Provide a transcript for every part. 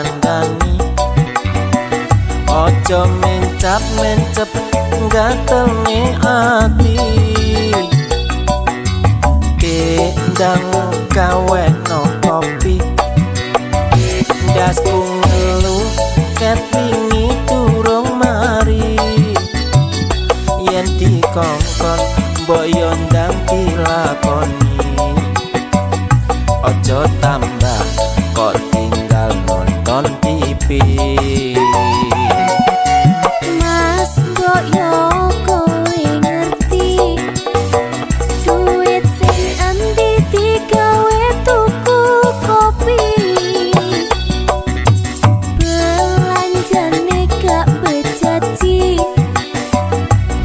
kandhani ojo mencap-mencep gatelne ati ndang kaweno kopi dasku ngelu ket wingi durung mari yen dikongkon mbok yo ndang dilakoni ojo tambah kok tinggal nonton TV. Mas mbok yo kowe ngerti duit sing endi digawe tuku kopi belanjane gak bejaji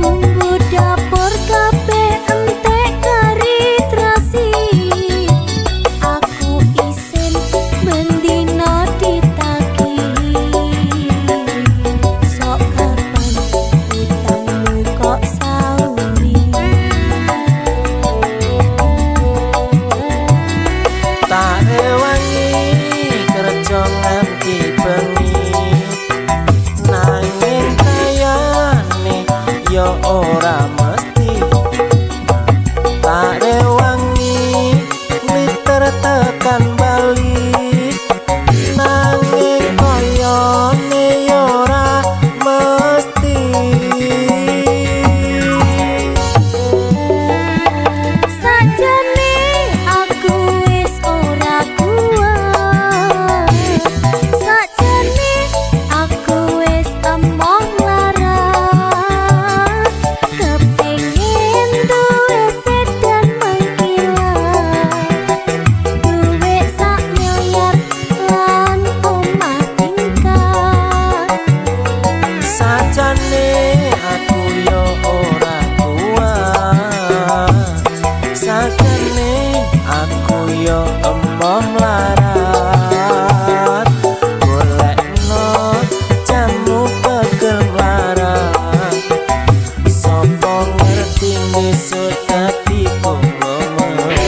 bumbu dapur kabeh entek kari terasi aku isin mendino ditagih sok kapan utangmu kok sauri Tak rewangi kerja nganti bengi nanging kayane yo ora mesti tak rewangi liter tekan balik nanging koyone yo ora mesti. sajane aku wis ora kuat sajane aku wis emoh larat kepengin duwe sedan mengkilat duwe sak miliar lan omah tingkat Sajane aku yo ora kuat sajane aku yo emoh melarat golekno jamu kegelaran sapa ngerti besok hatiku memerah.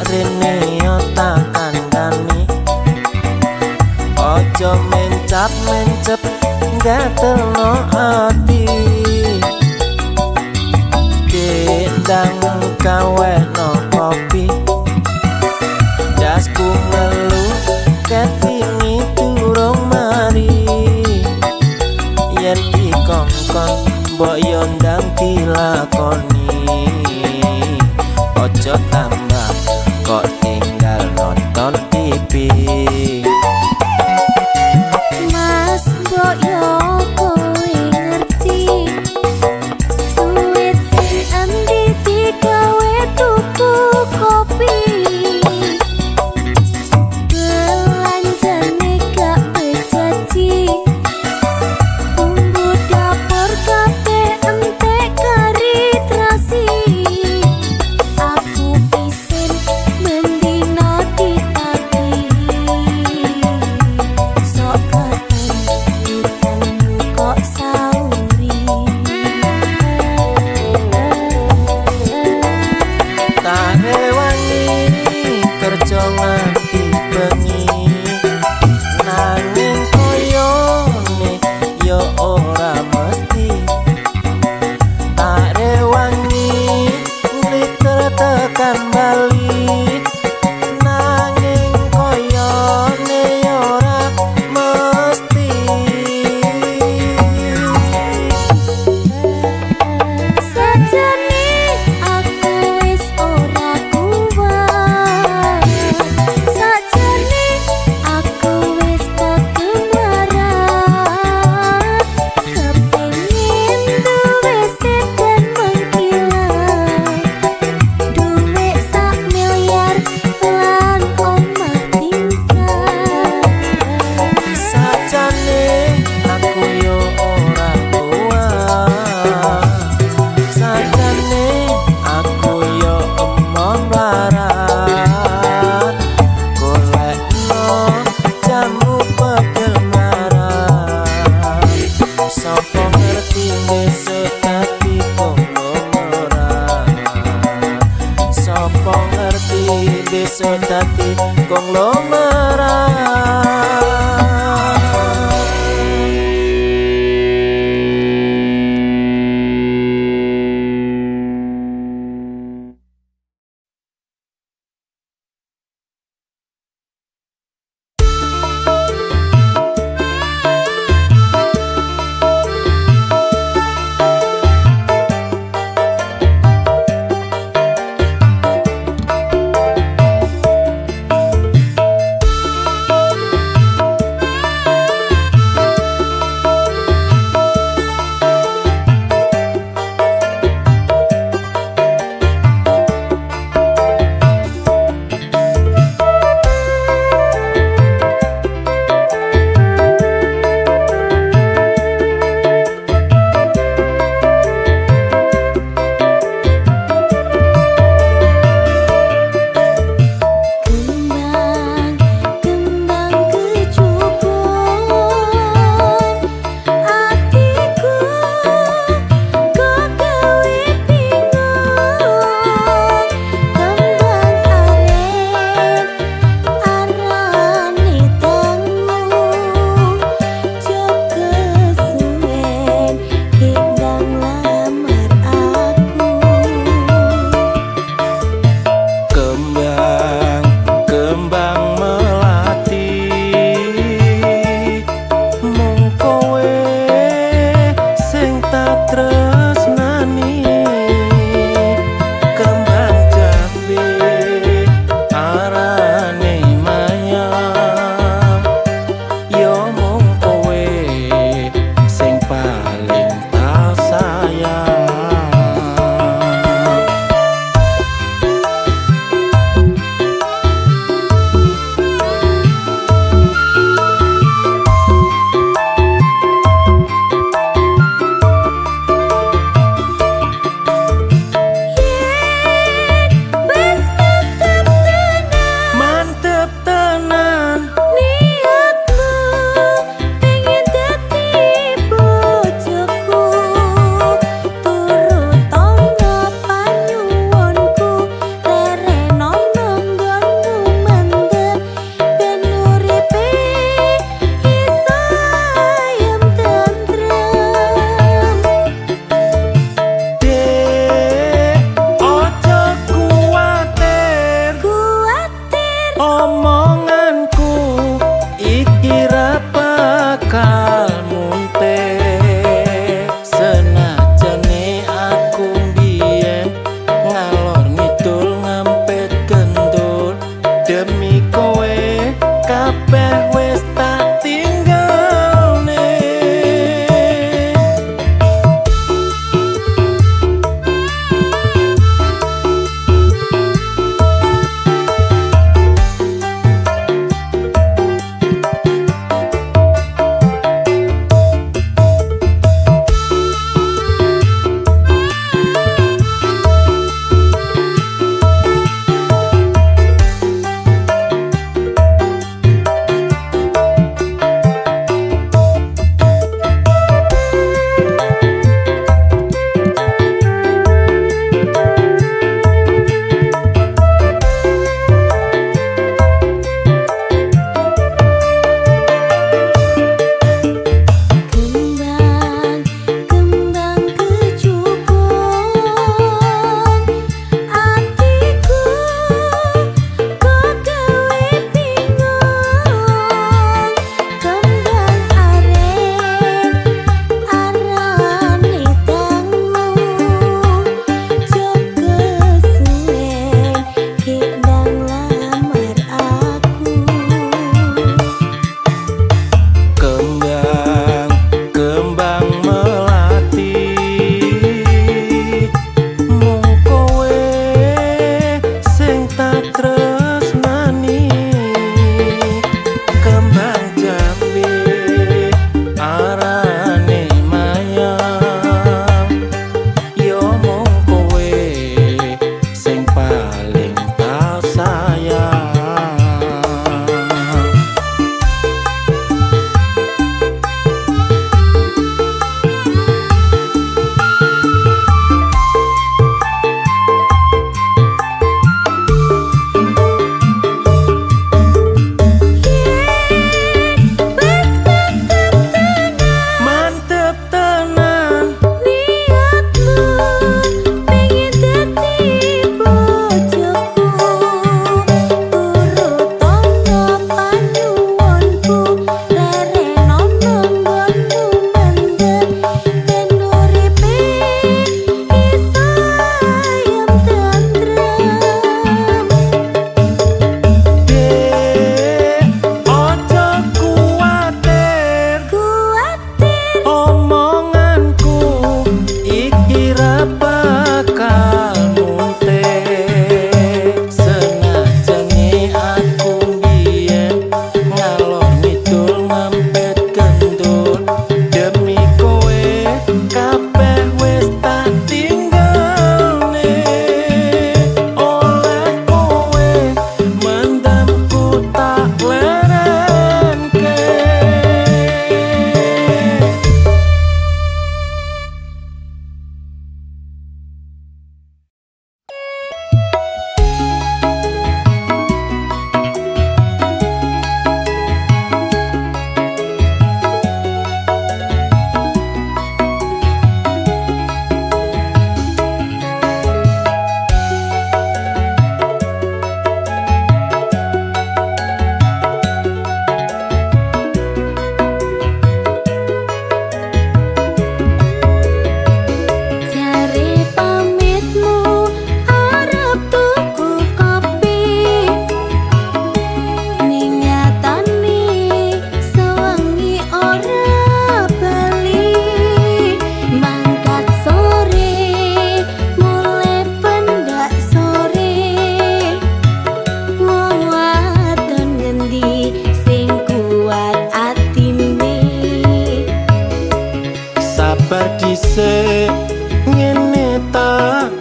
Rene yo tak kandhani ojo mencap-mencep gatelno ati ndang kaweno kopi dasku ngelu ket wingi durung mari yen dikongkon mbok yo ndang dilakoni ojo tambah kok tinggal nonton TV. Mas mbok yo kowe ngerti duit sing endi digawe tuku kopi belanjane gak bejaji bumbu dapur kabeh entek kari terasi aku isin mendino dadi konglomerat.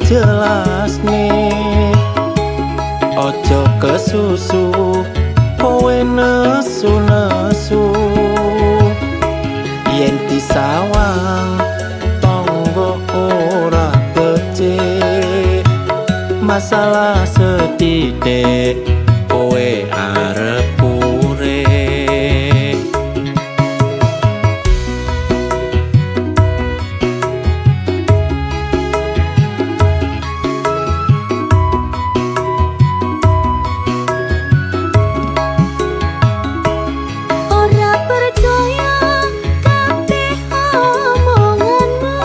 jelas nih. Ojo kesusu kowe nesu-nesu, yen disawang tonggo ora becik, masalah sedidik kowe arep urip. Ora percaya kabeh omonganmu,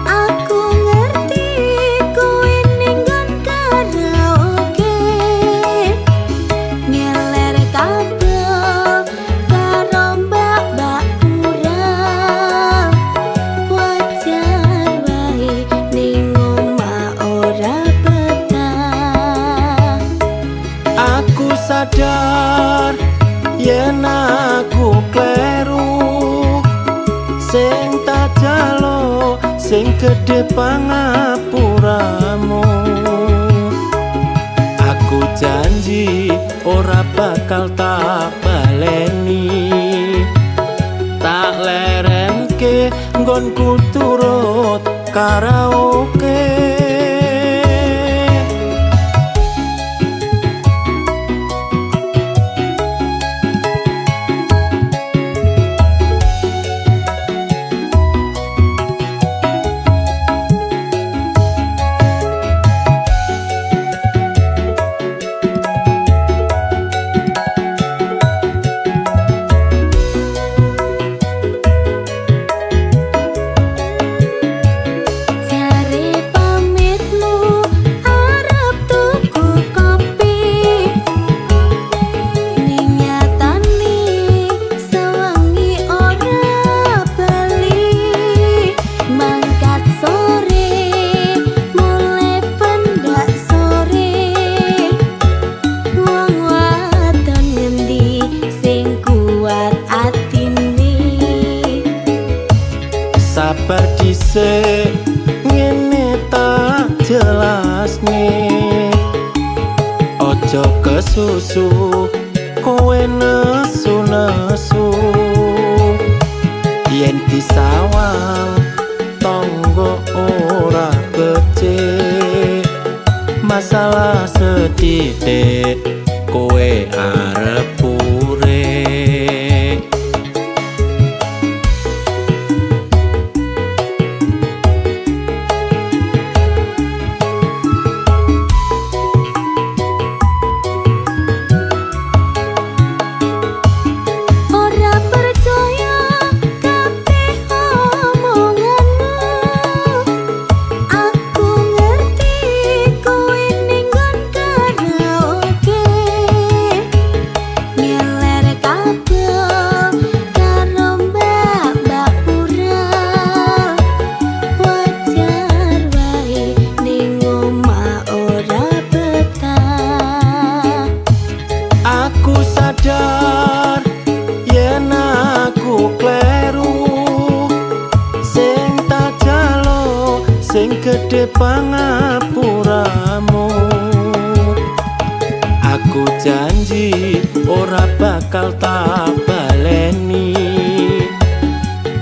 aku ngerti kowe ninggon karaoke, ngeler kabel karo mbak-mbak kurang. Wajar wae ning omah ora betah. Aku sadar yen aku kleru, sing tak jalo sing gedhe pangapuramu. Aku janji ora bakal tak baleni, tak lerenke nggonku turut karaoke. Jare pamitmu arep tuku kopi, ning nyatane sewengi ora bali. Mangkat sore mulai pendak sore, wong wadon ngendi sing kuat atine. Sabar dhisik ngene tak jelas nih. Ojo kesusu kowe nesu-nesu, yen disawang tonggo ora becik, masalah sedidik kowe arep urip. Ora percaya kabeh omonganmu, aku ngerti kowe ninggon karaoke, ngeler kabel karo mbak-mbak kurang. Wajar wae ning omah ora betah. Aku sadar yen aku kleru, sing tak jalo sing gedhe pangapuramu. Aku janji ora bakal tak baleni,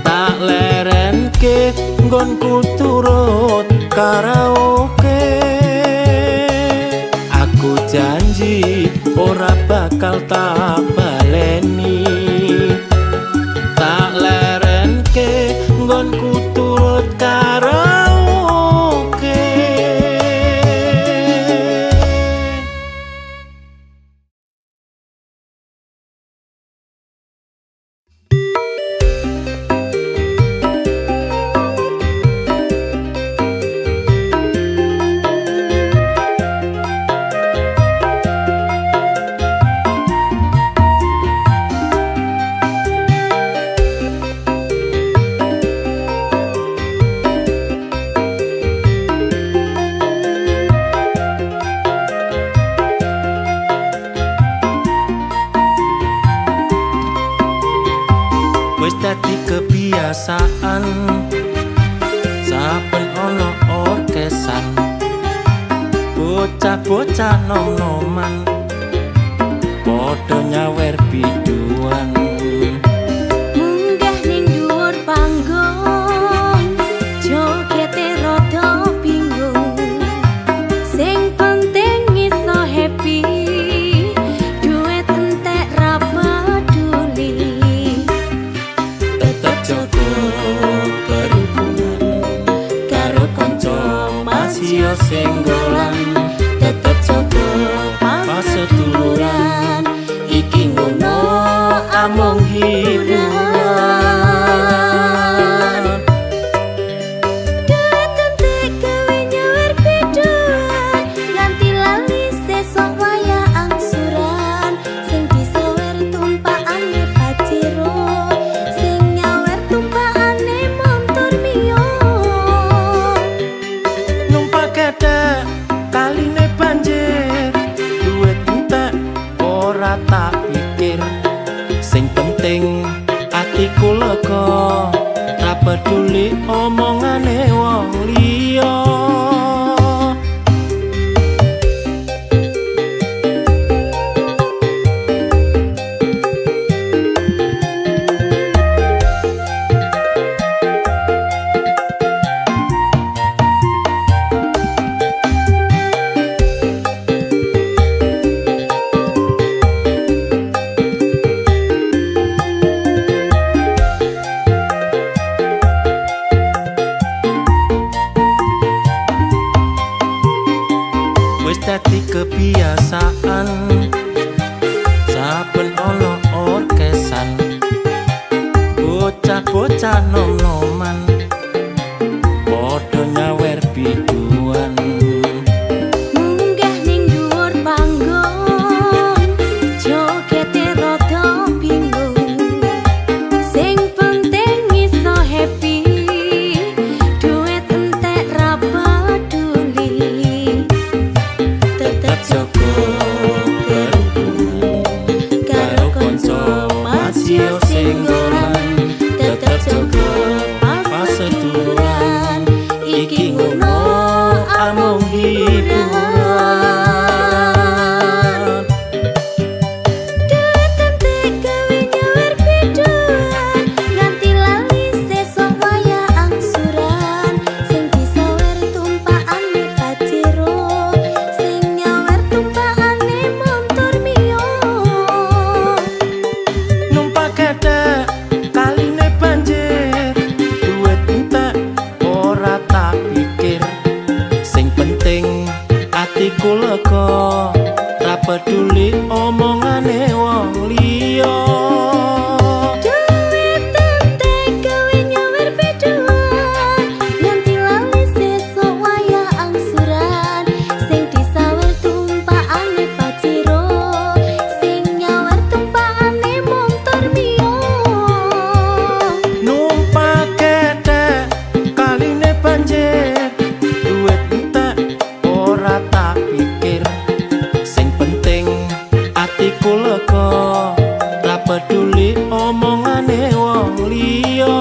tak lerenke nggonku turut karaoke. Aku janji ora bakal tak baleni, tak lerenke nggonku turut karaoke. Wis dadi kebiasaan, saben ono oke orkesan bocah-bocah nom-noman padha nyawer biduan munggah ning dhuwur panggung jogete rada bingung sing penting iso happy duit entek ra peduli tetep jaga berhubungan karo kanca masih singgolan tetep jaga paseduluran iki ngono amung hiburan duit entek gawe nyawer biduan nganti lali sesuk waya angsuran sing disawer tumpakane paciro sing nyawer tumpakane montor mio numpak kete kaline banjir duit entek ora tak pikir sing penting atiku lega ra peduli omongane wong liya wis dadi kebiasaan saben ana orkesan bocah-bocah nom-noman padha nyawer biduan munggah ning dhuwur panggung jogete rada bingung sing penting iso happy duit entek ra peduli tetep jaga berhubungan karo kanca masih singgolan tetep jaga paseduluran iki ngono amung hiburan duit entek gawe nyawer biduan nganti lali sesuk waya angsuran sing disawer tumpakane paciro sing nyawer tumpakane montor mio numpak kete kaline banjir duit entek ora tak pikir sing penting atiku lega ra peduli omongane wong liya duit entek gawe nyawer biduan nganti lali sesuk waya angsuran sing disawer tumpakane paciro sing nyawer tumpakane montor mio numpak kete kaline banjir duit entek ora tak pikir sing penting atiku lega ra peduli omongane wong liya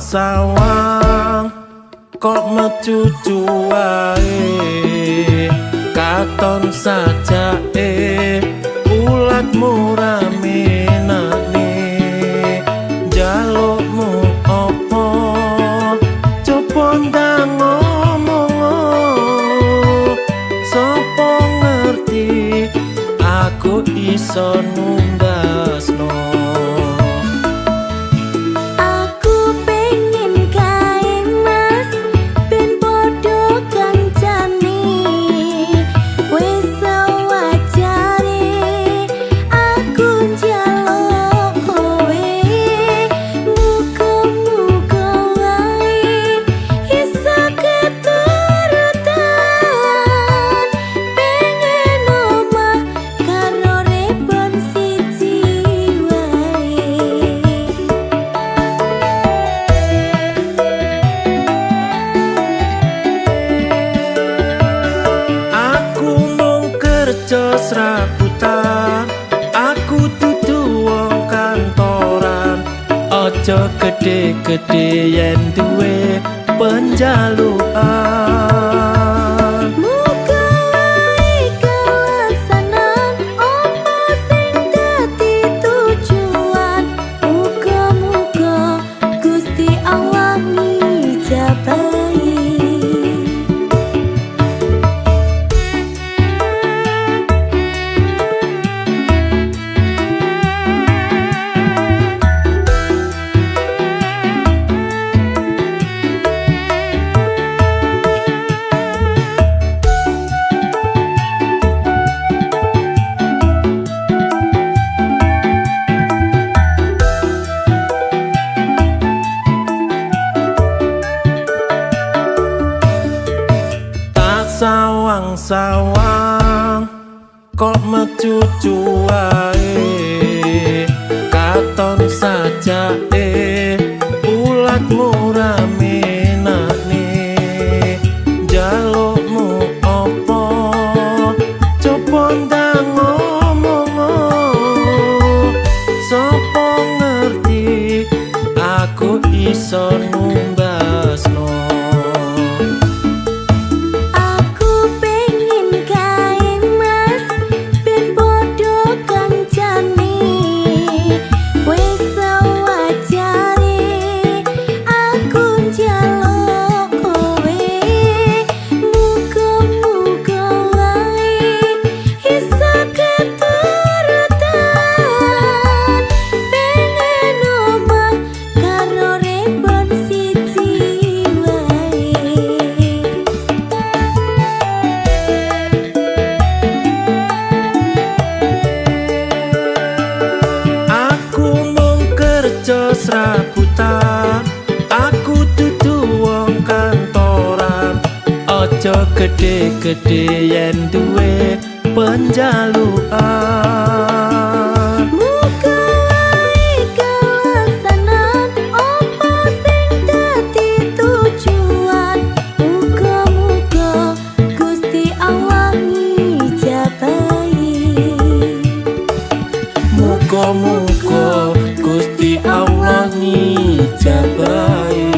sawang-sawang kok mecucu wae katon sajake ulatmu ramenane jalukmu opo coba ndang ngomong sapa ngerti aku iso nundasno aku Ojo gede-gede yen duwe penjalukan. Muga wae kelaksanan apa sing dadi tujuan. Muga-muga Gusti Allah ngijabahi. Sawang-sawang kok mecucu wae, katon sajake ulatmu rame nakne. Jalukmu opo coba ndang ngomong, sopo ngerti aku iso numbasno. Serabutan, aku dudu wong kantoran. Ojo gede-gede yen duwe penjalukan. Muga wae kelaksanan apa sing dadi tujuan. Muga-muga Gusti Allah ngijabahi. Muga-muga Gusti Allah ngijabahi.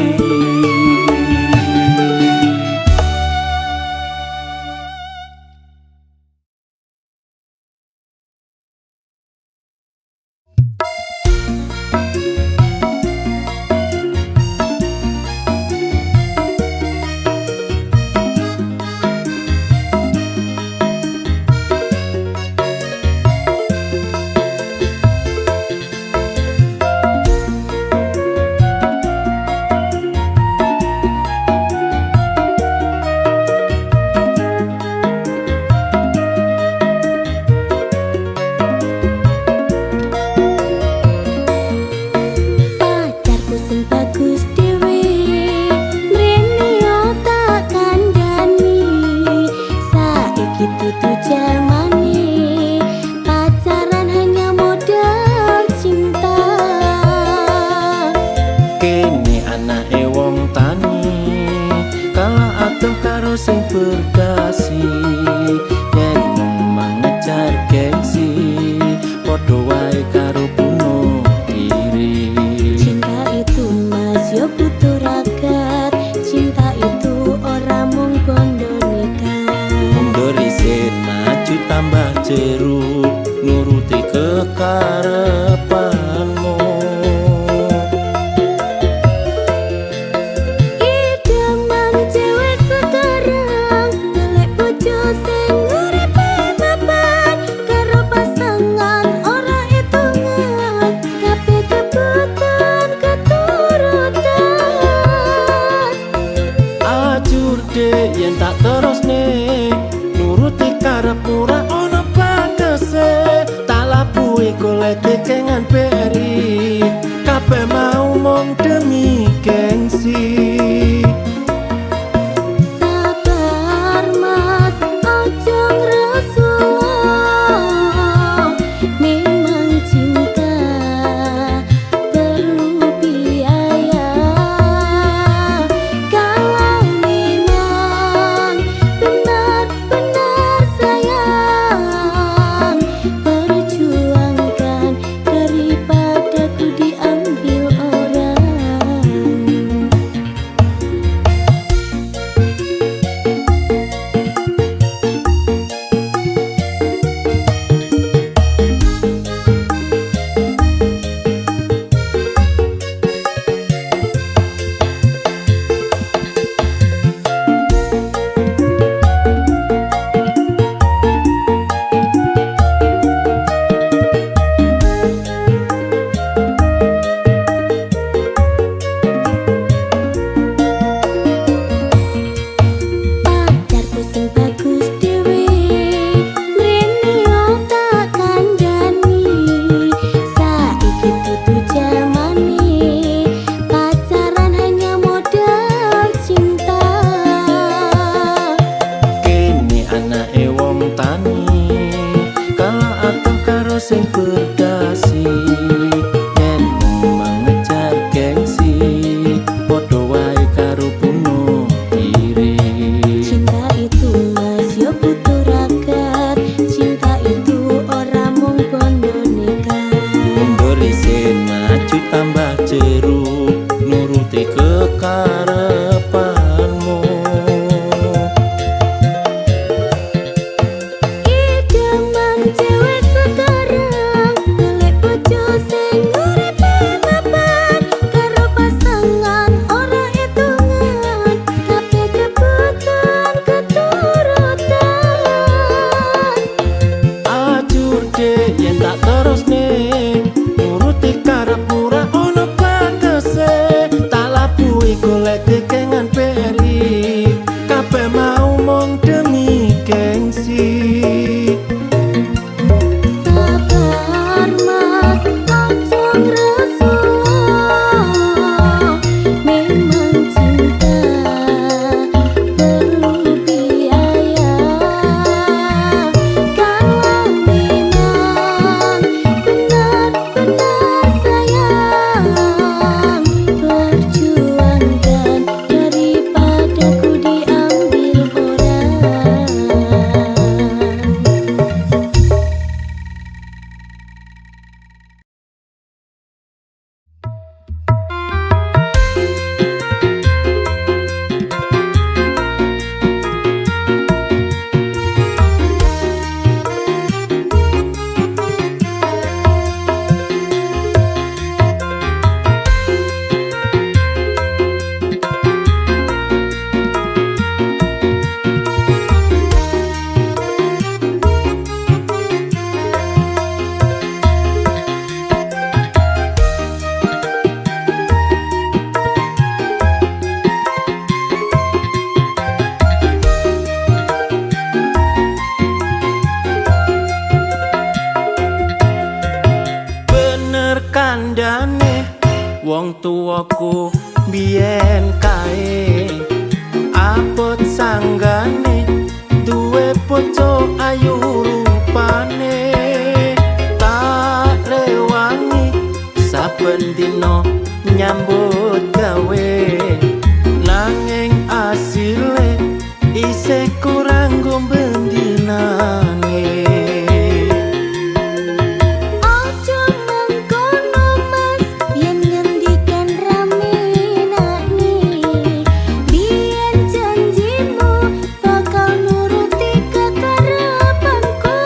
Sing berdasi yen mengejar gengsi, padha wae karo bunuh diri. Cinta itu mas yo butuh ragat, cinta itu ora mung bondo nekat. Mundur isin maju tambah jeru, nuruti kekarepanmu. Yen tak terus nih nuruti karep ora ono batese, tak labuhi golek kekengan beri, kabeh mau mung demi gengsi. Sabar mas ojo ngresula, memang cinta perlu biaya. Kalau memang benar-benar sayang, perjuangkan daripada yen mengejar gengsi padha wae karo bunuh diri. Cinta itu mas yo butuh ragat, cinta itu ora mung bondo nekat. Mundur isin maju tambah jeru nuruti kekarepanmu. Idaman cewek sekarang golek bojo sing uripe mapan, karo pasangan ora hitungan, kabeh kebutuhan keturutan. Ajur dek yen tak terusne nuruti karepmu ra ono batese, tak labuhi golek kekengan BRI, kabeh mau mung demi gengsi. Sabar mas, aja ngresula, memang cinta perlu biaya. Kalau memang benar-benar sayang, perjuangkan daripada ku diambil orang. Bener kandhane wong tuwaku biyen kae, abot sanggane duwe bojo ayu rupane, tak rewangi saben dina nyambut gawe, nanging asile isih kurang gombendinane. Ojo mengkono mas, yen ngendikan rame nakne, biyen janjimu bakal nuruti kekarepanku.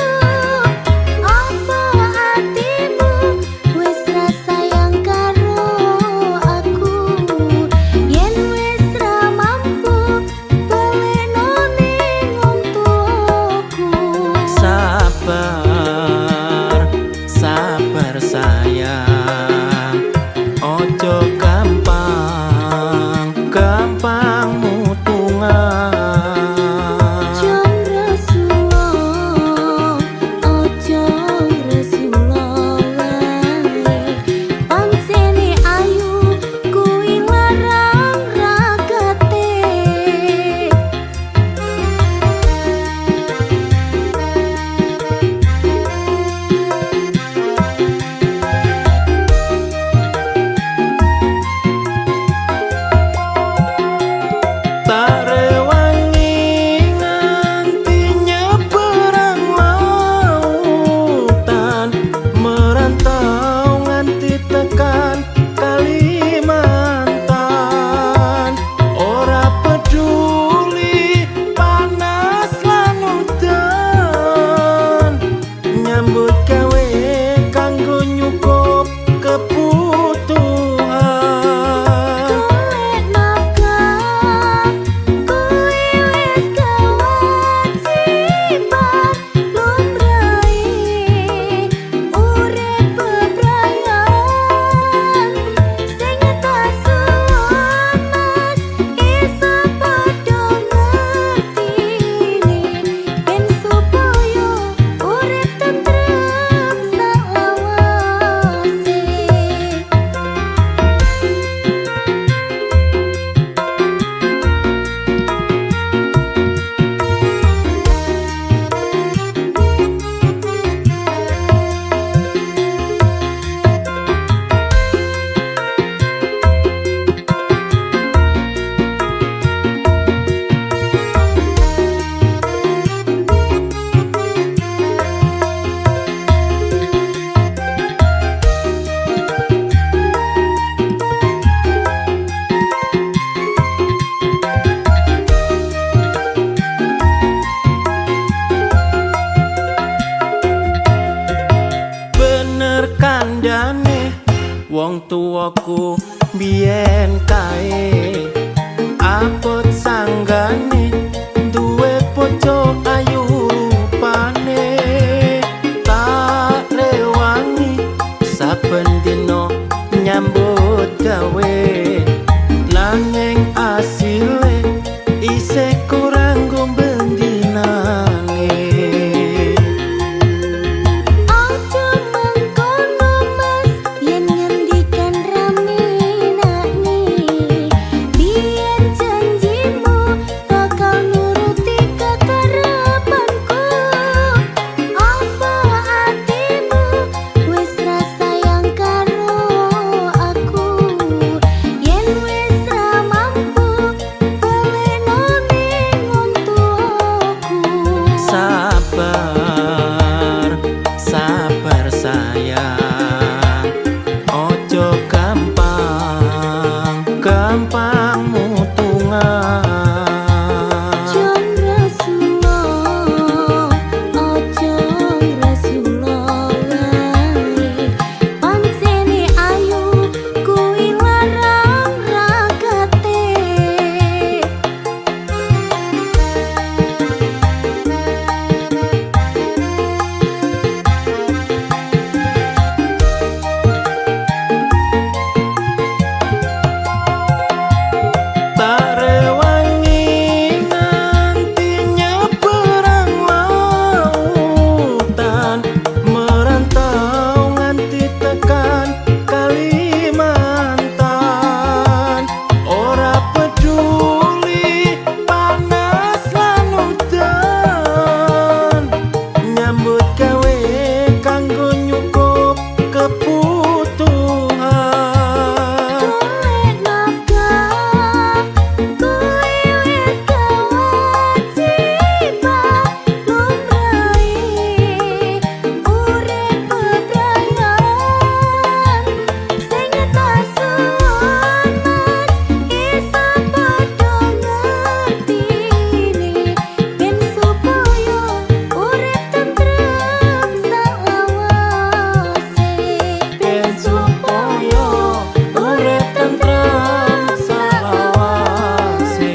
wong tuwaku biyen kae abot sanggane duwe bojo ayu rupane tak rewangi saben dina nyambut gawe nanging asile isih kurang gombendinane. Ojo mengkono mas yen ngendikan rame nakne biyen janjimu bakal nuruti kekarepanku apa hatimu wis rasayang karo aku yen wis ra mampu baleno ning wong tuaku. Sabar, sabar sayang, ojo gampang, gampang mutungan. Jon Rasulullah, ojo Rasulullah lali pancene ayu kuwi larang ragate. Tak rewangi nganti nyeberang lautan merantau nganti tekan Kalimantan ora peduli panas lan udan nyambut gawe kanggo nyukup kebutuhan. Golek nafkah kuwi wis kewajiban lumrahe urip bebrayan sing tak suwun mas isa padha ngertine ben supaya urip tentrem salawase Ben supaya urip tentrem salawase.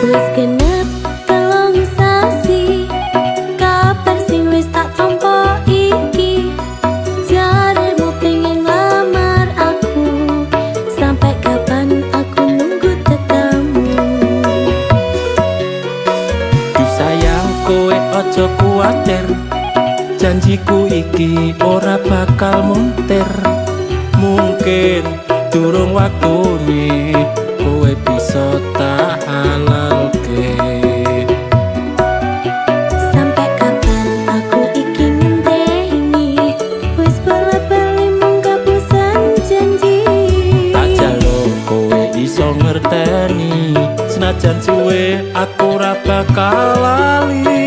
Wis genep telung sasi kabar sing wis tak tampa iki jaremu pengen lamar aku sampai kapan aku nunggu tekamu. Duh sayang kowe ojo kuwatir janjiku iki ora bakal muntir mungkin durung waktune kowe bisa tak halalke. Sampai kapan aku iki ngenteni wis bali mung kapusan janji. Tak jaluk kowe iso ngerteni senajan suwe aku ora bakal lali.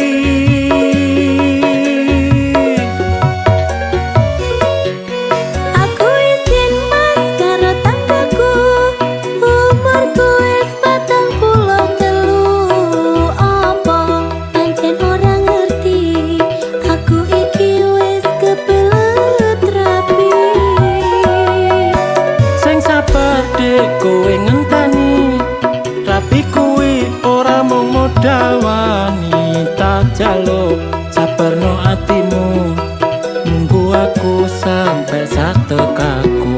Aku izin mas karo tanggaku umurku wis 43 apa pancen ora ngerti aku iki wis kebelet rapi. Sing sabar dek kowe ngenteni rapi kuwi ora mung modal wani tak jaluk sabarno atimu nunggu aku sampai satekaku.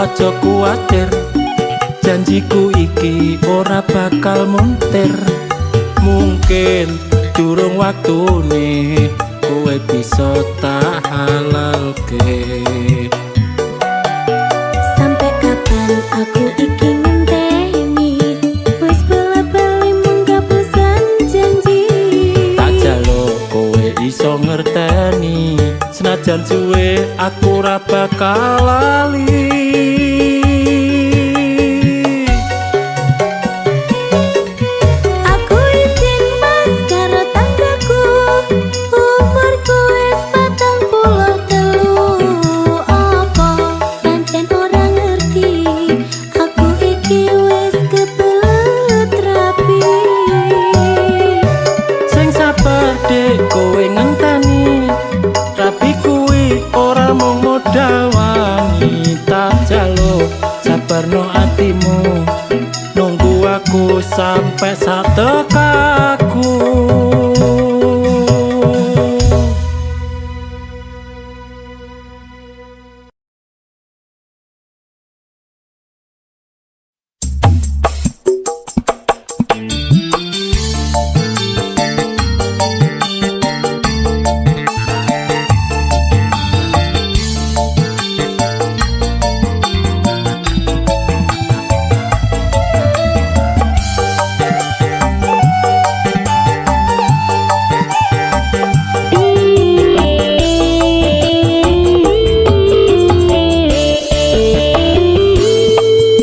aja kuwatir, janjiku iki ora bakal muntir. Mungkin durung waktune kowe bisa tak halalke. Sampai kapan aku iki ngenteni, wis bola-bali mung kapusan janji. Tak jaluk kowe iso ngerteni, senajan suwe aku ora bakal lali. Aku izin mas karo tanggaku, umurku wis 43. Apa pancen ora ngerti, aku iki wis kebelet rapi. Sing sabar dek kowe ngenteni, tapi kuwi ora mung modal wanita. Jaluk sabarno atimu, nunggu aku sampai sak tekaku.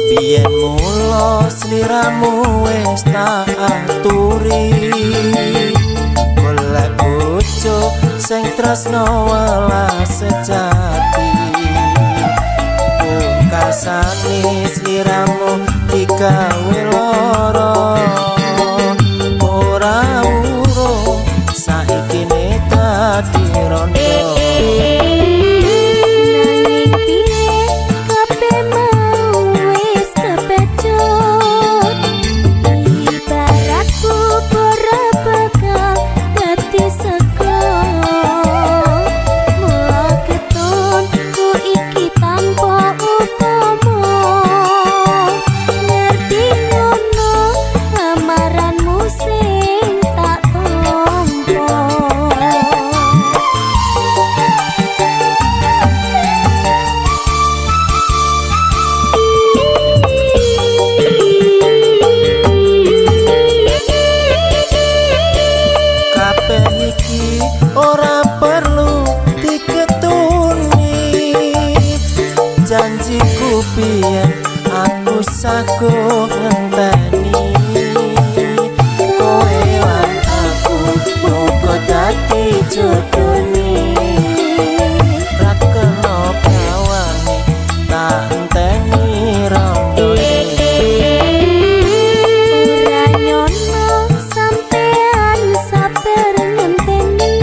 Biyen mula sliramu wis tak aturi, golek bojo sing tresno welas sejati. Pungkasane sliramu digawe lara, ora urung saiki ne dadi rondo. Nanging piye kabeh mau wis kepecut, ibaratku ora bakal dadi sego. Mula ketonku iki tanpa upama, ngerti ngono lamaranmu sing tak tompo. Kabeh iki ora perlu diketuni, janjiku biyen aku saguh ngenteni. Kowe lan aku muga dadi jodone, ra kena bawane tak enteni rondone. Ora nyono sampean sabar ngenteni,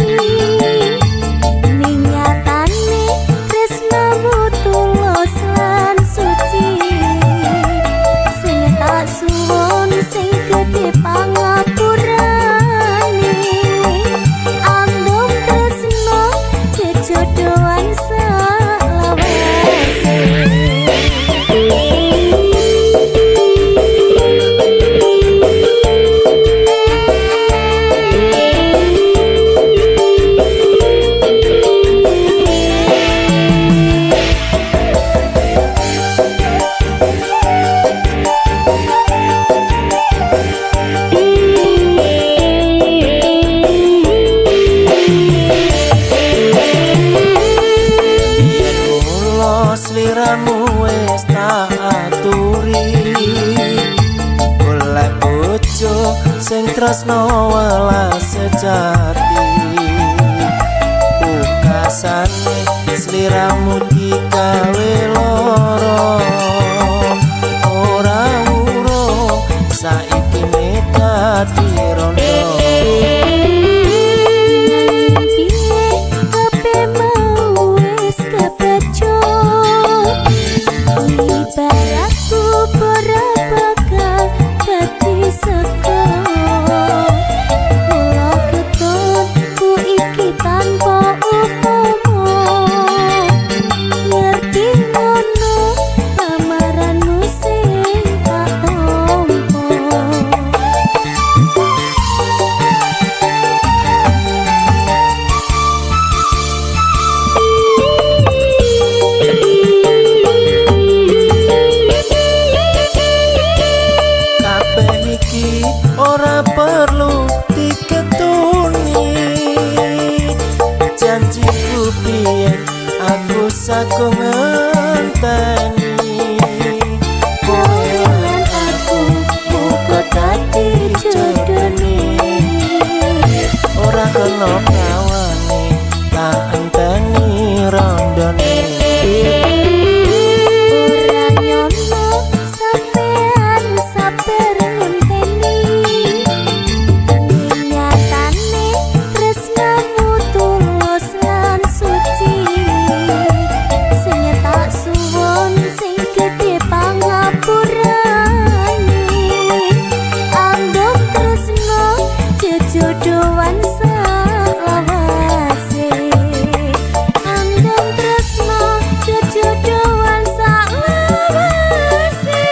ninyatane tresnamu tulus lan suci. Sing tak suwun sing gedhe pangapurane, andum tresno jejodohan salawase. Biyen mula sliramu wis tak aturi, golek bojo sing tresno welas sejati. Pungkasane sliramu digawe lara, ora urung saiki ne dadi rondo. Nanging piye kabeh mau wis kepecut, ibaratku ora bakal dadi sego. Mula ketonku iki tanpa upama, ngenteni kowe lan aku muga dadi jodone ora kena ngawani tak enteni rondone ora nyono sampean sabar ngenteni nyatane tresnamu tulus lan suci sing tak suwon sing gedhe pangapurane andhop tresno jejodohan salawase andhop tresno jejodohan salawase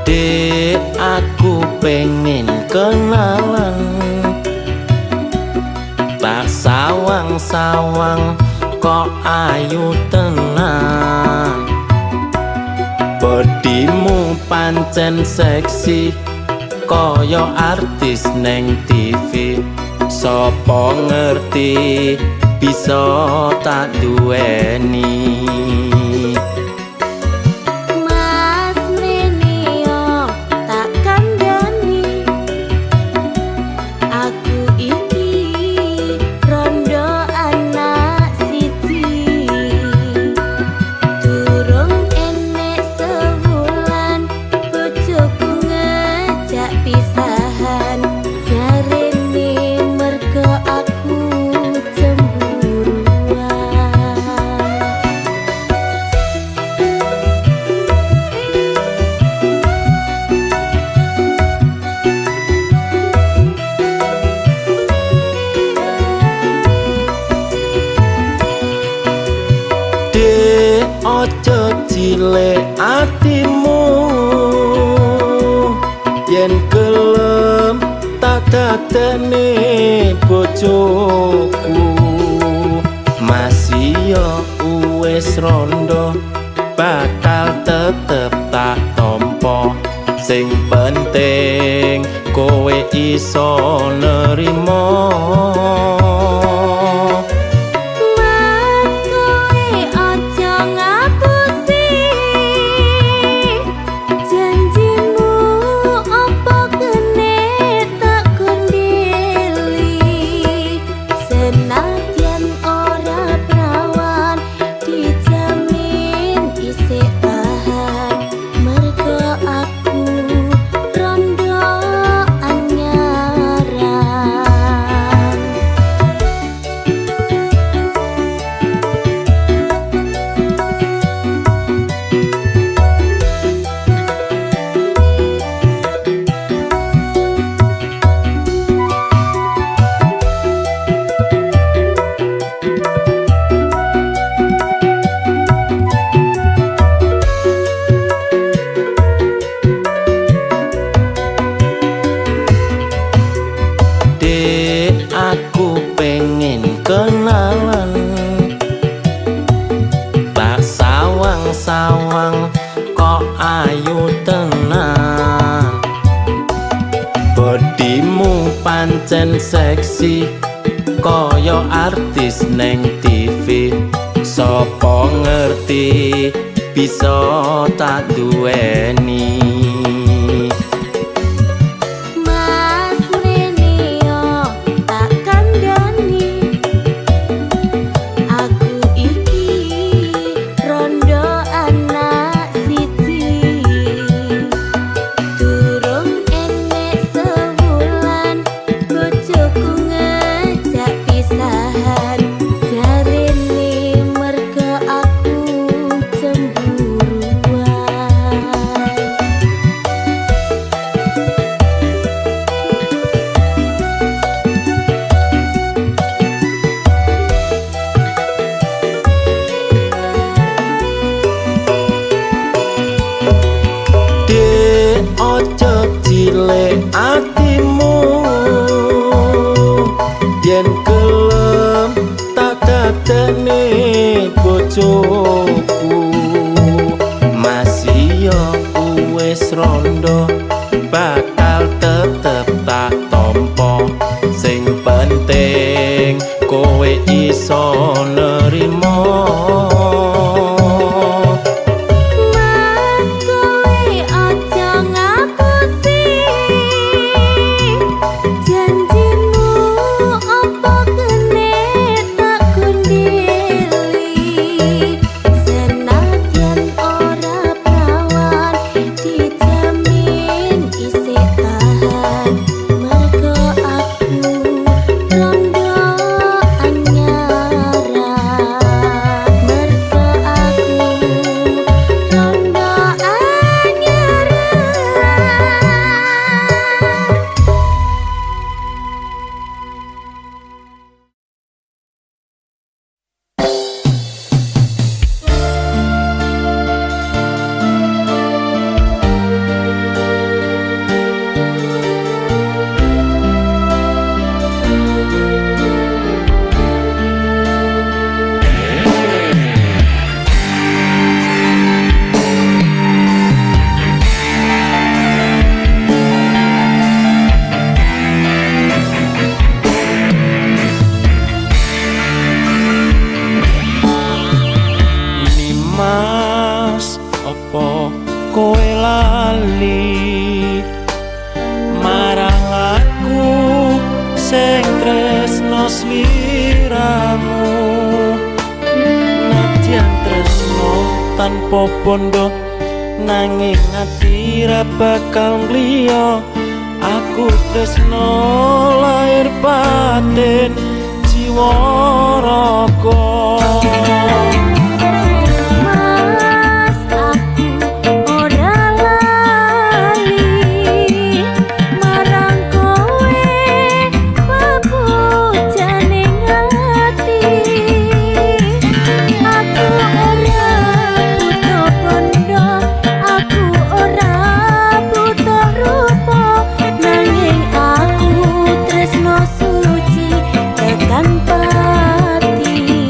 Dek aku pengen kenalan tak sawang-sawang kok ayu tenan bodimu pancen seksi koyo artis neng TV sopo ngerti bisa tak duweni Mas Menio tak kandhani aku iki rondo anak siji durung enek sewulan bojoku ngejak pisahan jarene mergo aku cemburuan Dek ojo cilik atimu yen gelem tak dadekne bojoku masih yo wis rondo bakal tetep tak tompo sing penting kowe iso nerimo Mas kowe aja ngapusi janjimu apa kene tak kondeli senadyan ora prawan dijamin isih tahan mergo aku rondo anyaran Dek aku pengen kenalan tak sawang-sawang kok ayu tenan bodimu pancen seksi koyo artis neng TV sopo ngerti bisa tak duweni Mas Menio tak kandhani aku iki rondo anak siji durung enek sewulan bojoku ngejak pisahan jarene mergo aku cemburuan cilik atimu yen gelem tak dadekne bojoku masih yo wis rondo bakal tetep tak tompo sing penting kowe iso nerimo. Kowe lali marang aku sing tresno sliramu nadyan tresno tanpa bondo nanging ati ra bakal ngliya aku tresno lair batin jiwa raga. Suci tekan pati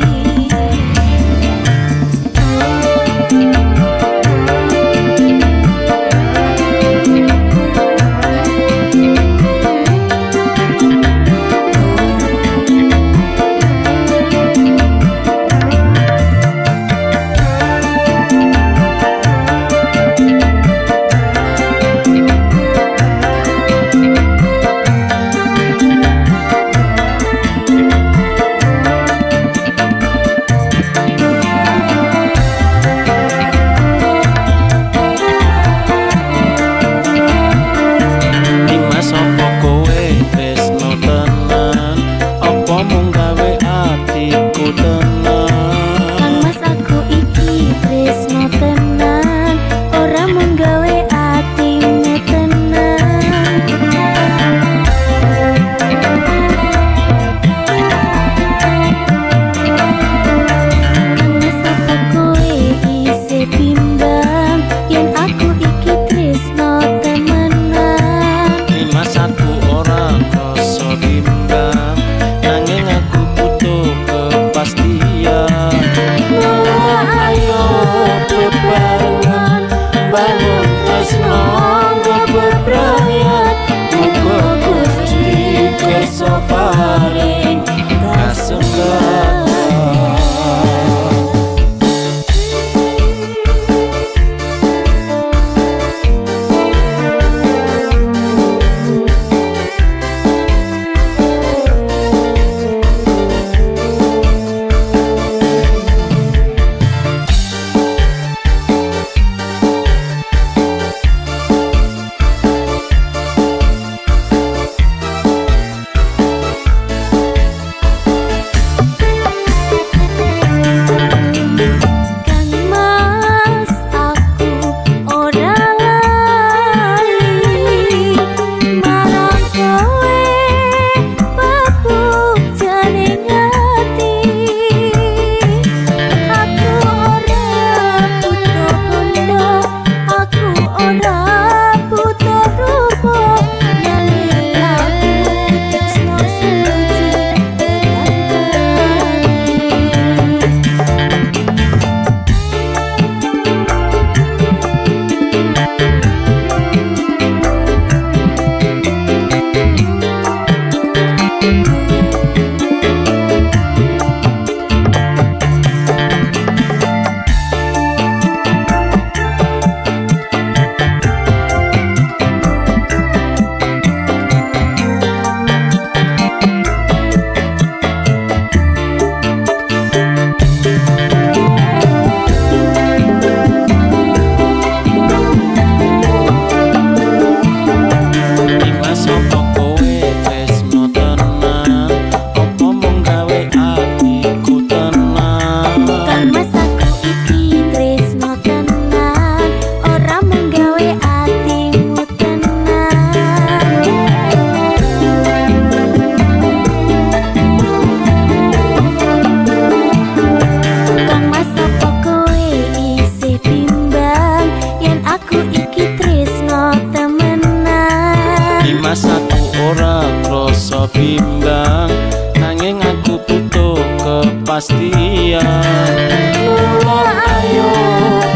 bimbang nanging aku butuh kepastian. Mula ayo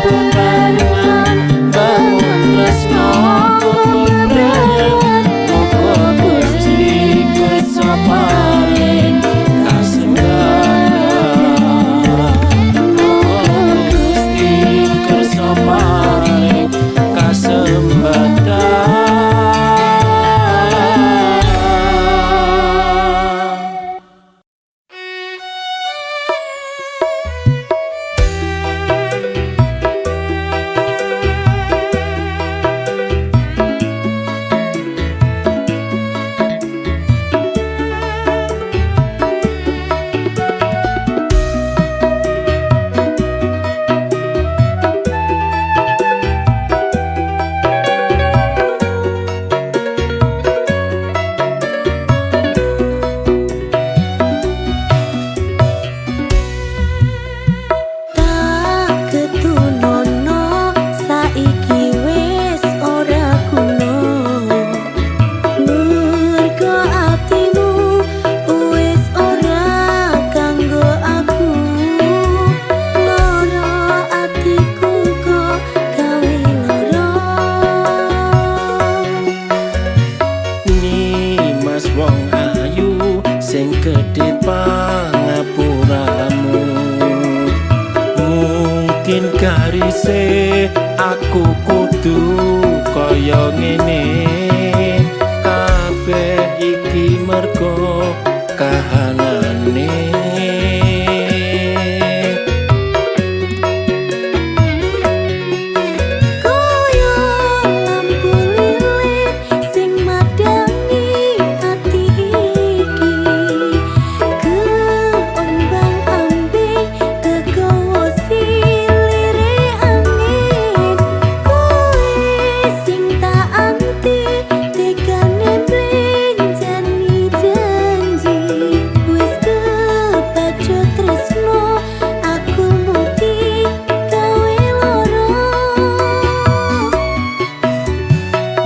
bebarengan bangun tresno kebebayan. Muga Gusti kersa paring kasembatan. Muga Gusti kersa paring kasembatan. Garise aku kudu kaya ngene, kabeh iki mergo kahanane.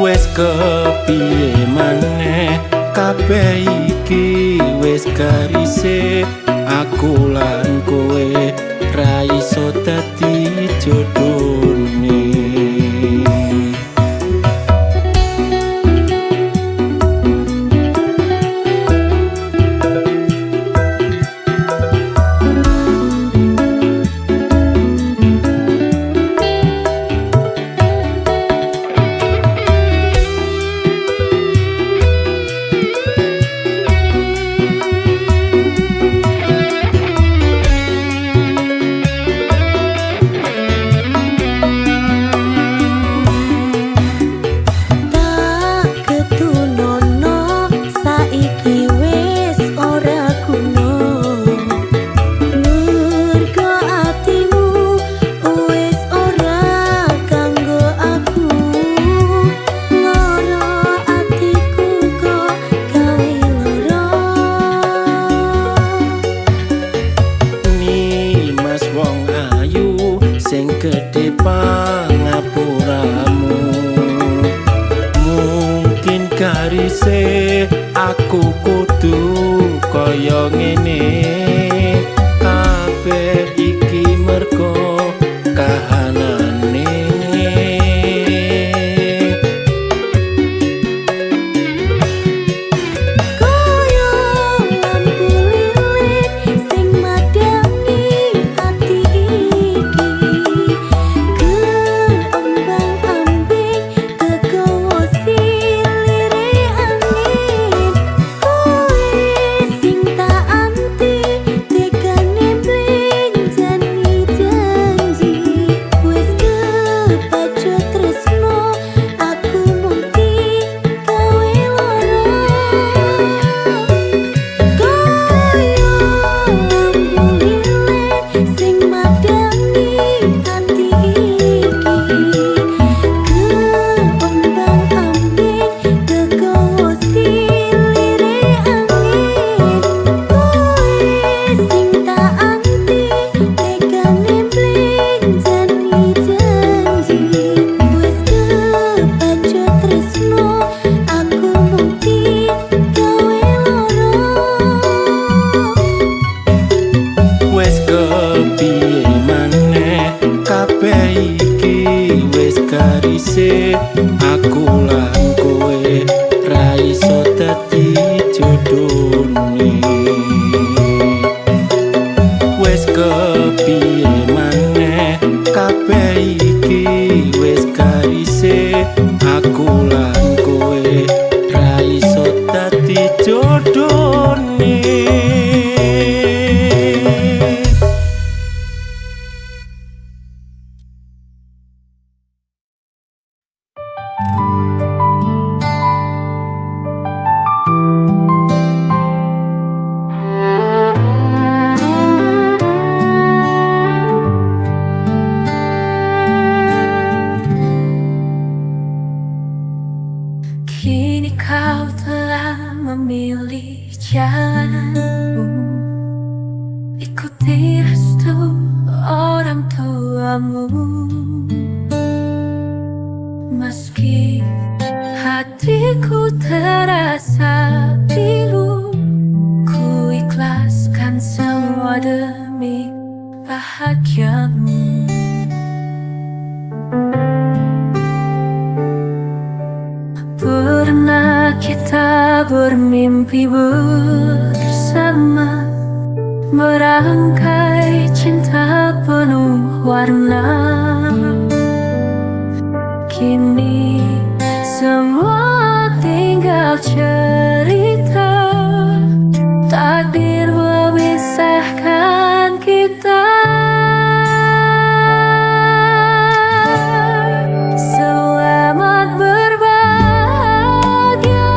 Wes kepiye maneh kabeh iki wes garise, aku lan kowe ra iso dadi jodone. Sing gedhe pangapuramu, mungkin garise aku kudu kaya ngene, kabeh iki mergo kahanane. aku lan kowe ra iso dadi jodone. Wes kepiye maneh kabeh iki wes karise, aku lan kowe ra iso dadi jodone. Kini kau telah memilih jalanmu, ikuti restu orang tuamu. Meski hatiku terasa pilu, ku ikhlaskan semua demi bahagiamu. Pernah kita bermimpi bersama, merangkai cinta penuh warna. Kini semua tinggal cerita, takdir memisahkan kita. Selamat berbahagia,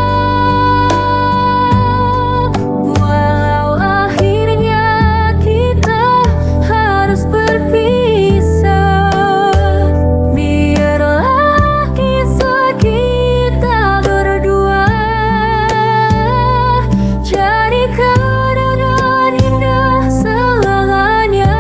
walau akhirnya kita harus berpisah. Biarlah kisah kita berdua jadi kenangan indah selamanya.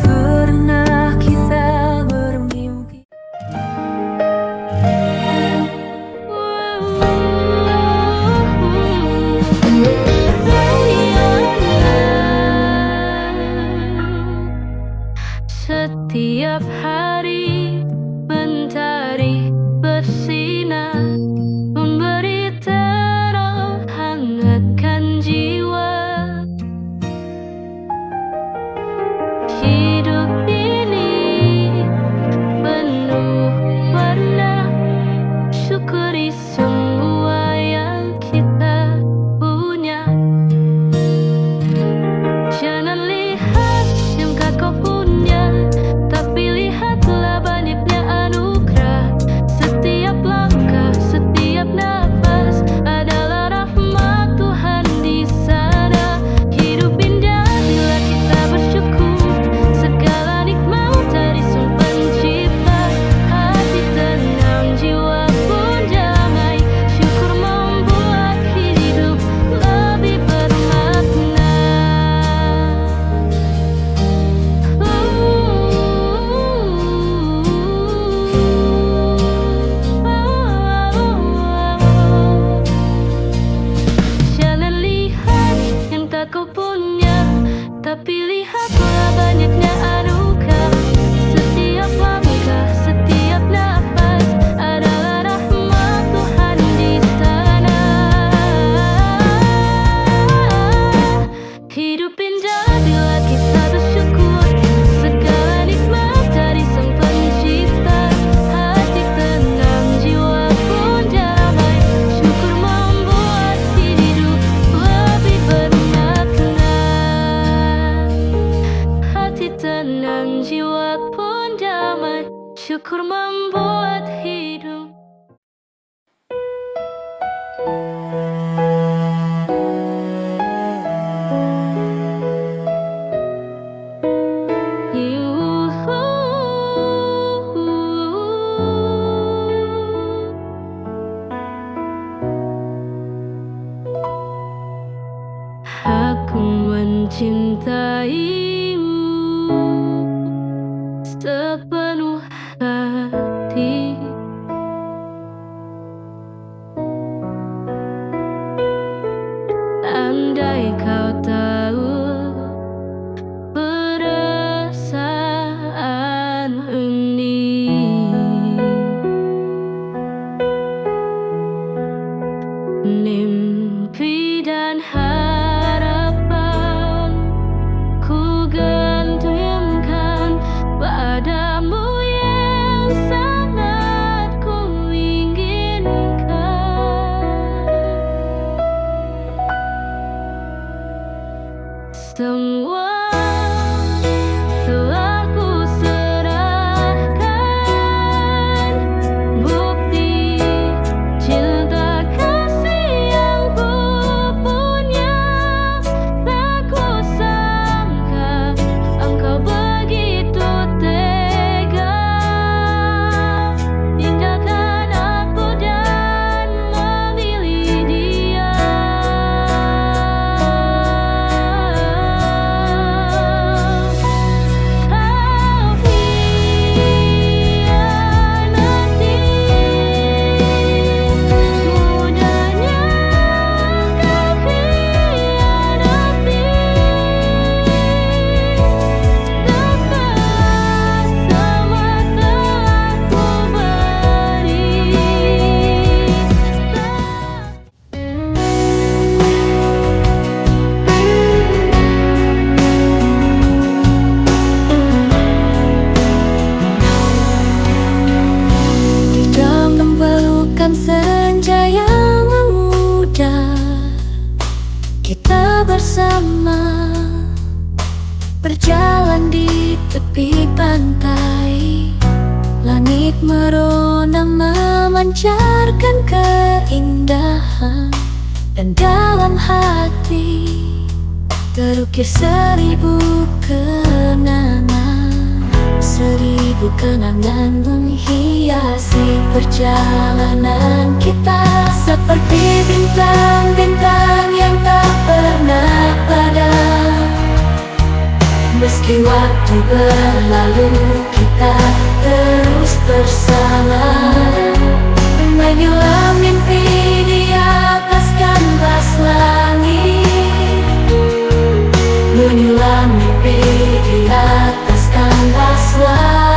Pernah kita bermimpi. Setiap hari mentari bersinar, memberi terang hangatkan jiwa. Hidup ini penuh warna, syukuri semua yang kita punya. Jangan lihat yang kau punya, tapi lihatlah banyaknya anugerah. Setiap langkah, setiap nafas adalah rahmat Tuhan di sana. Hidup indah bila kita bersyukur, segala nikmat dari Sang Pencipta. Hati tenang, jiwa pun damai, syukur membuat hidup lebih bermakna. Jangan lihat yang tak kau punya, tapi lihatlah banyaknya anugerah. Setiap langkah, setiap nafas adalah rahmat Tuhan di sana. Hidup indah bila kita bersyukur, segala nikmat dari Sang Pencipta. Hati tenang, jiwa pun damai, syukur membuat hidup lebih bermakna. Hati tenang, jiwa pun damai, syukur membuat hidup. Aku mencintaimu sepenuh hati. Andai kau tahu perasaan ini, mimpi dan harapan ku gantungkan padamu yang sangat ku inginkan. Semua telah ku serahkan, bukti cinta kasih yang ku punya. Tak ku sangka engkau begitu tega tinggalkan aku dan memilih dia. Senja yang memudar, kita bersama berjalan di tepi pantai. Langit merona memancarkan keindahan, dan dalam hati terukir 1000 kenangan. 1000 kenangan menghiasi perjalanan kita, seperti bintang-bintang yang tak pernah padam. Meski waktu berlalu, kita terus bersama, menyulam mimpi di atas kanvas langit, menyulam mimpi di atas kanvas langit.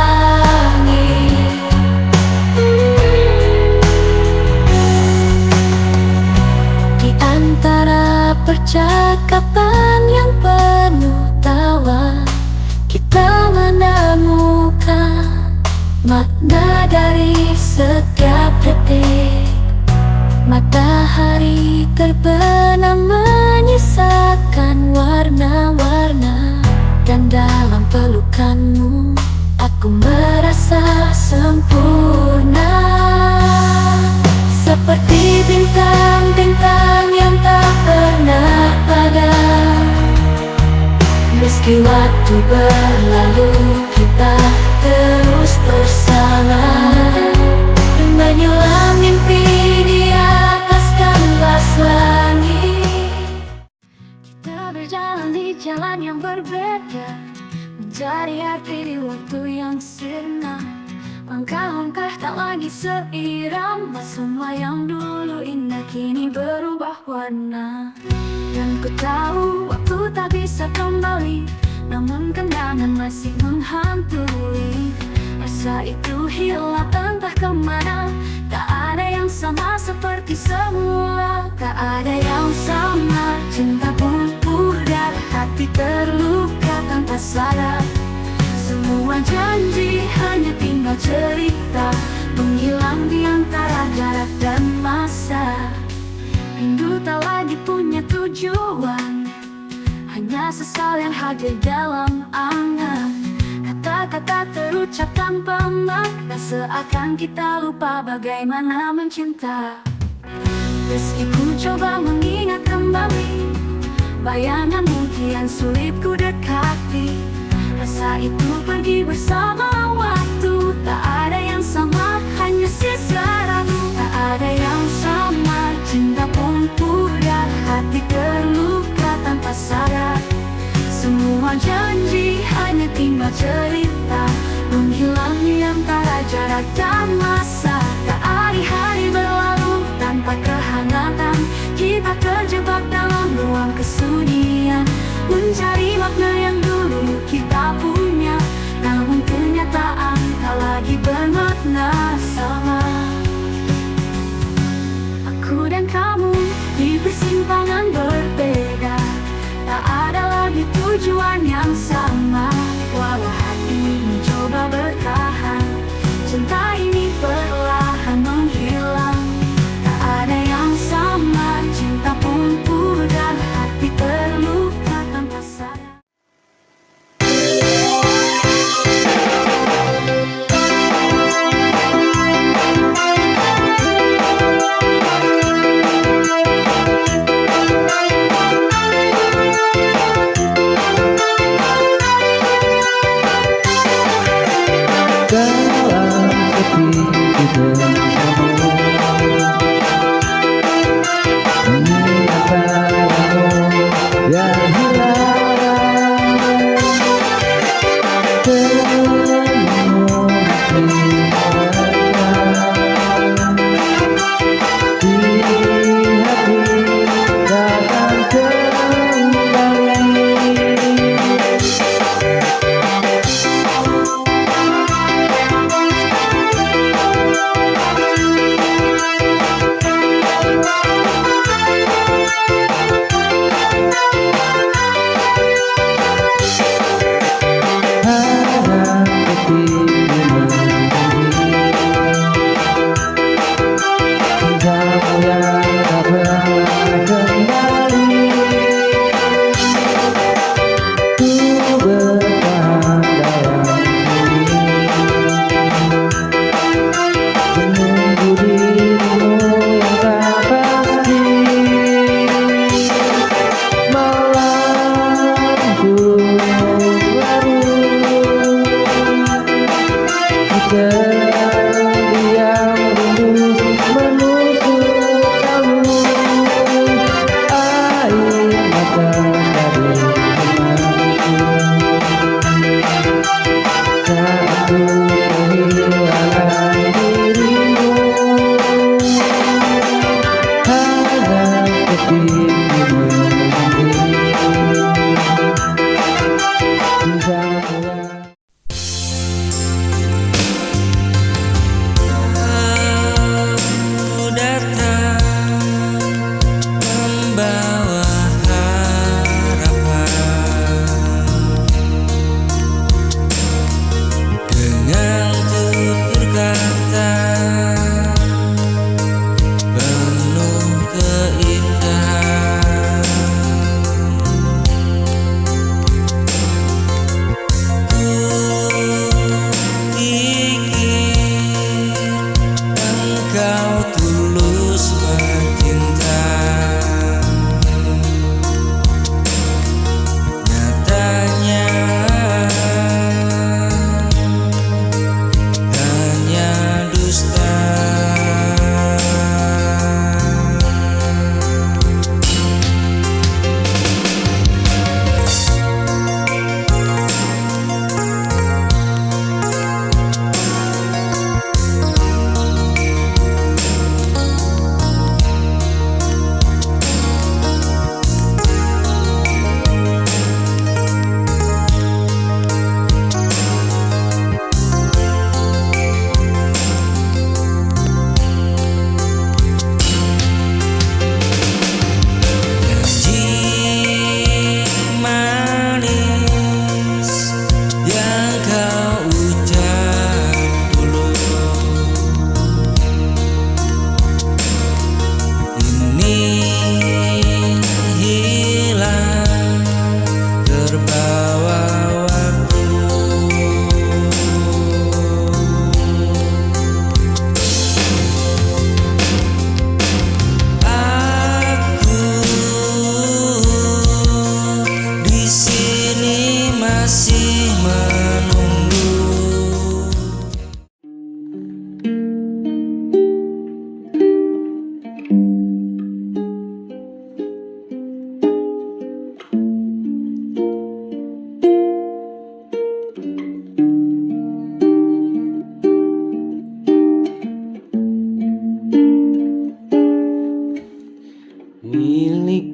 Di antara percakapan yang penuh tawa, kita menemukan makna dari setiap detik. Matahari terbenam menyisakan warna-warna, dan dalam pelukanmu aku merasa sempurna, seperti bintang-bintang yang tak pernah padam. Meski waktu berlalu, kita terus bersama, menyulam mimpi di atas kanvas langit. Kita berjalan di jalan yang berbeda, mencari arti di waktu yang sirna. Langkah-langkah tak lagi seirama, semua yang dulu indah kini berubah warna. Dan ku tahu waktu tak bisa kembali, namun kenangan masih menghantui. Rasa itu hilang entah kemana, tak ada yang sama seperti semula. Tak ada yang sama, cinta pun pudar, hati terluka tanpa sadar. Semua janji hanya tinggal cerita, menghilang di antara jarak dan masa. Rindu tak lagi punya tujuan, hanya sesal yang hadir dalam angan. Kata-kata terucap tanpa makna, seakan kita lupa bagaimana mencinta. Meski ku coba mengingat kembali, bayanganmu kian sulit ku dekati. Rasa itu pergi bersama waktu, tak ada yang sama, hanya sisa ragu. Tak ada yang sama, cinta pun pudar, hati terluka tanpa sadar. Semua janji hanya tinggal cerita, tiada masa, tak hari-hari berlalu tanpa kehangatan. Kita terjebak dalam ruang kesunyian, mencari makna yang dulu kita punya, namun kenyataan tak lagi bermakna sama. Aku dan kamu di persimpangan berbeda, tak ada lagi tujuan yang sama. Walau hati mencoba bertahan, cinta ini perlahan menghilang. Tak ada yang sama, cinta pun pudar, hati terluka tanpa sadar. Dalam sepi bersamamu, ini padamu yang hilang. Temu di hati takkan kembali.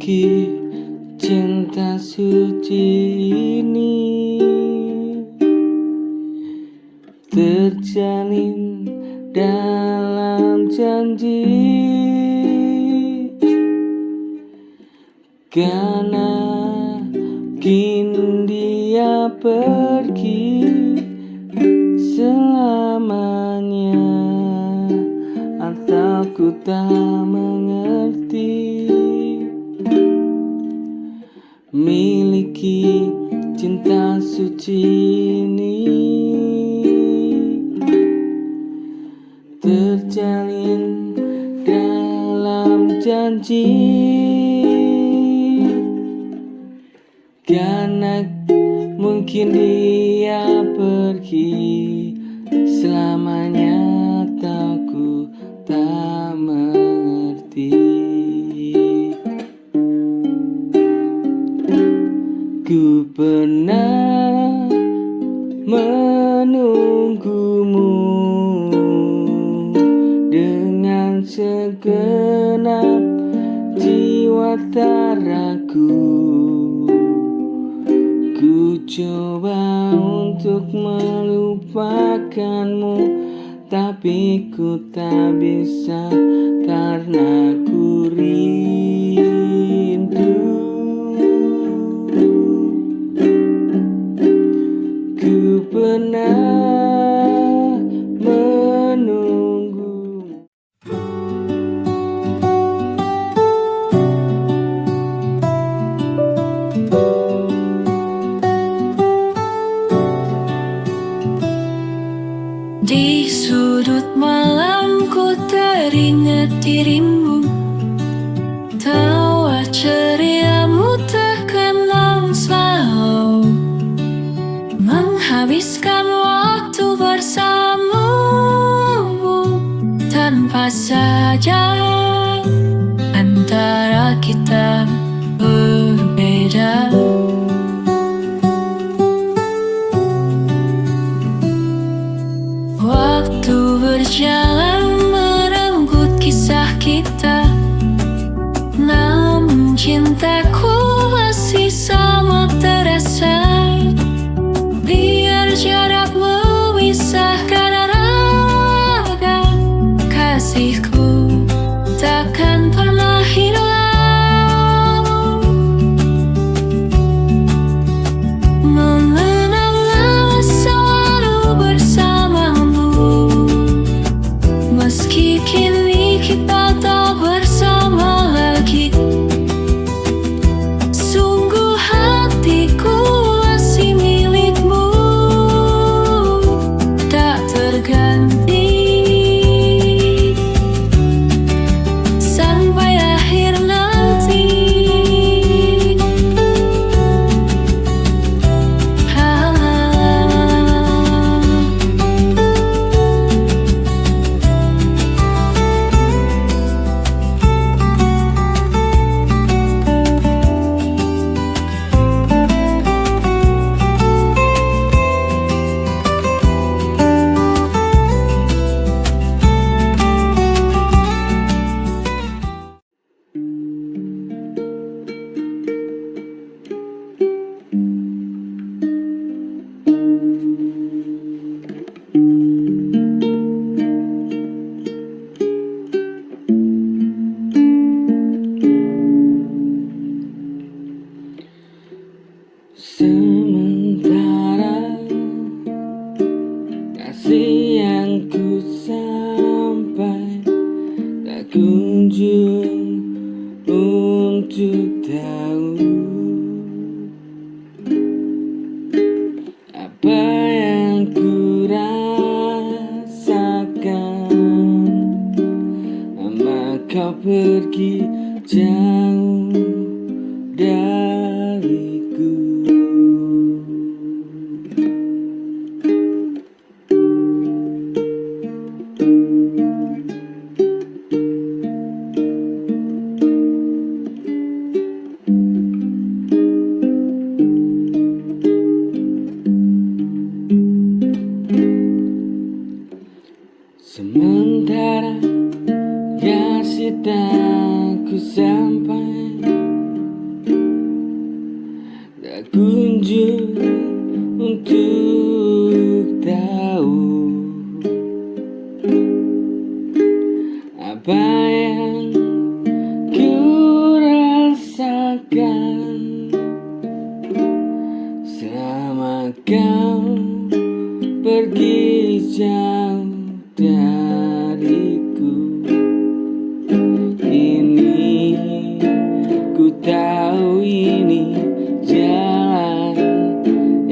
Miliki cinta suci ini terjalin dalam janji, karena kini dia pergi selamanya, atau ku tak mengerti. Miliki cinta suci ini terjalin dalam janji, karena mungkin dia pergi selamanya, atau ku tak mengerti. Ku pernah menunggumu dengan segenap jiwa tak ragu. Ku coba untuk melupakanmu, tapi ku tak bisa karena ku rindu. Ku pernah menunggumu. Di sudut malam ku teringat dirimu, tawa ceriamu terkenang selalu menghabiskan waktu bersamamu. Tanpa saja antara kita berbeda, waktu berjalan merenggut kisah kita, namun cintaku masih sama terasa. Biar jarak memisahkan raga, kasihku takkan pernah hilang. Mengenang selalu bersamamu, meski kini kita tak bersama lagi. Sungguh hatiku masih milikmu, tak terganti sampai akhir nanti. Sementara kasih yang ku sampai tak kunjung untuk tahu apa yang ku rasakan, lama kau pergi jauh dariku. Sementara kasih tak ku sampai, apa yang ku rasakan selama kau pergi jauh dariku. Kini ku tahu ini jalan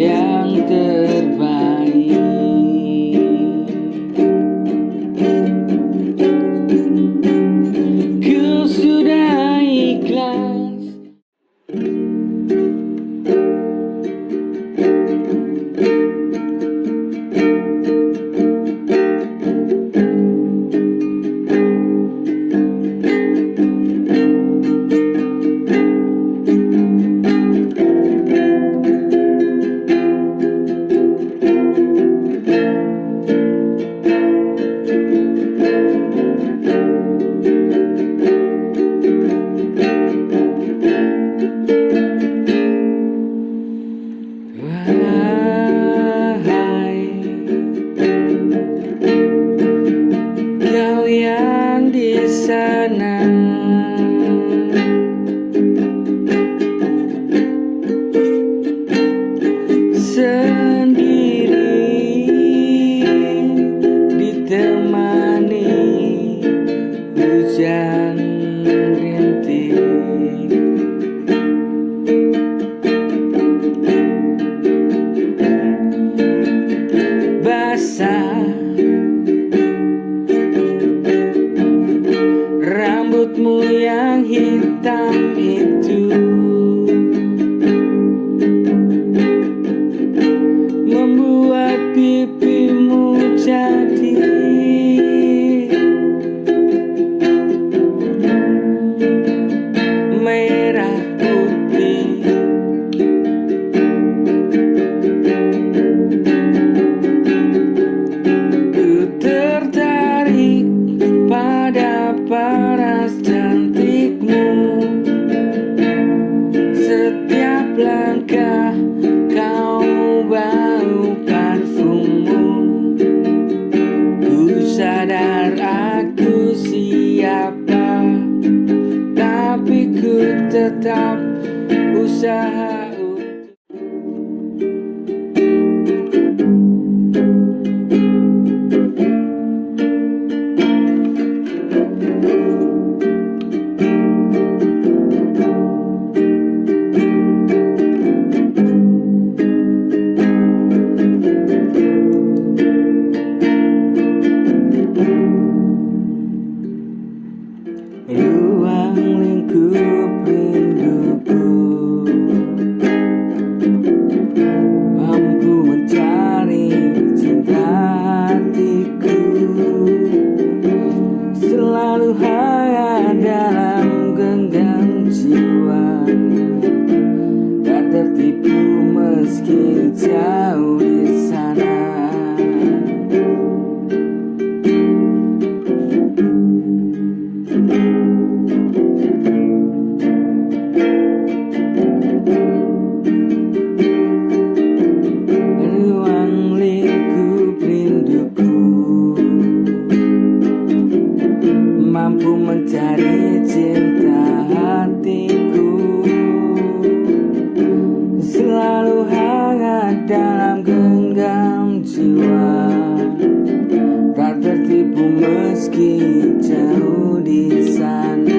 yang terbaik. Ku sudah ikhlas. Wahai kau yang di sana, sendiri ditemani hujan rintik. Basah rambutmu yang hitam itu, membuat pipimu jadi merah putih. Ku tertarik pada paras cantikmu, setiap langkah kau bau parfummu. Ku sadar aku siapa, tapi ku tetap usaha untuk ruang lingkup rinduku, mampu mencari cinta hatiku, selalu hangat dalam genggam jiwa, tak tertipu meski jauh di sana. Ruang lingkup rinduku, mampu mencari cinta hatiku, selalu hangat dalam genggam jiwa, tak tertipu meski jauh di sana.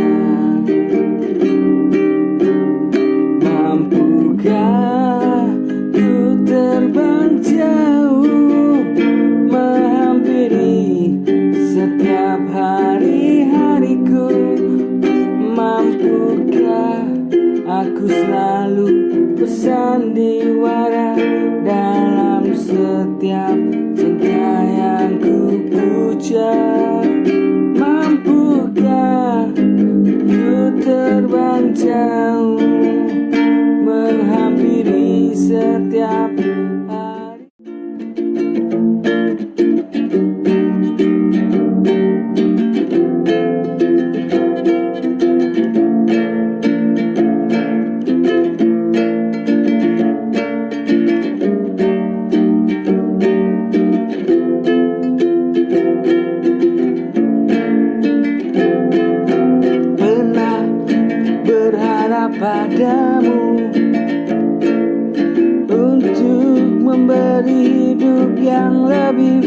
Mampukah ku terbang jauh, menghampiri setiap hari-hariku? Mampukah aku selalu bersandiwara dalam setiap cinta yang ku puja? Mampu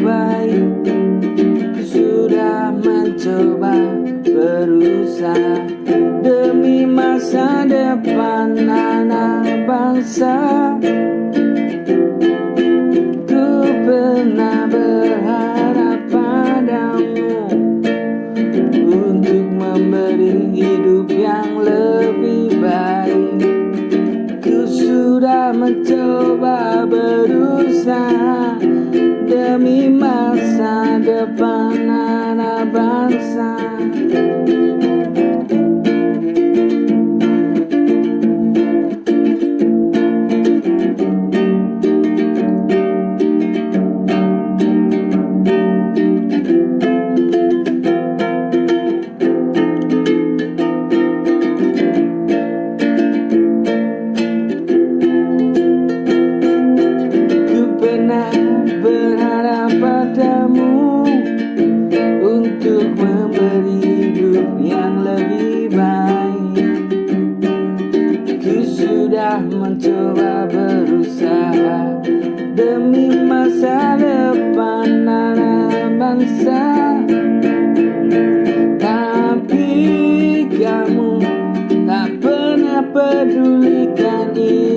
baik. Ku sudah mencoba berusaha demi masa depan anak bangsa. Ku pernah berharap padamu untuk memberi hidup yang lebih baik. Ku sudah mencoba berusaha demi masa depan anak bangsa. Berharap padamu untuk memberi hidup yang lebih baik. Ku sudah mencoba berusaha demi masa depan anak bangsa. Tapi kamu tak pernah pedulikan ini.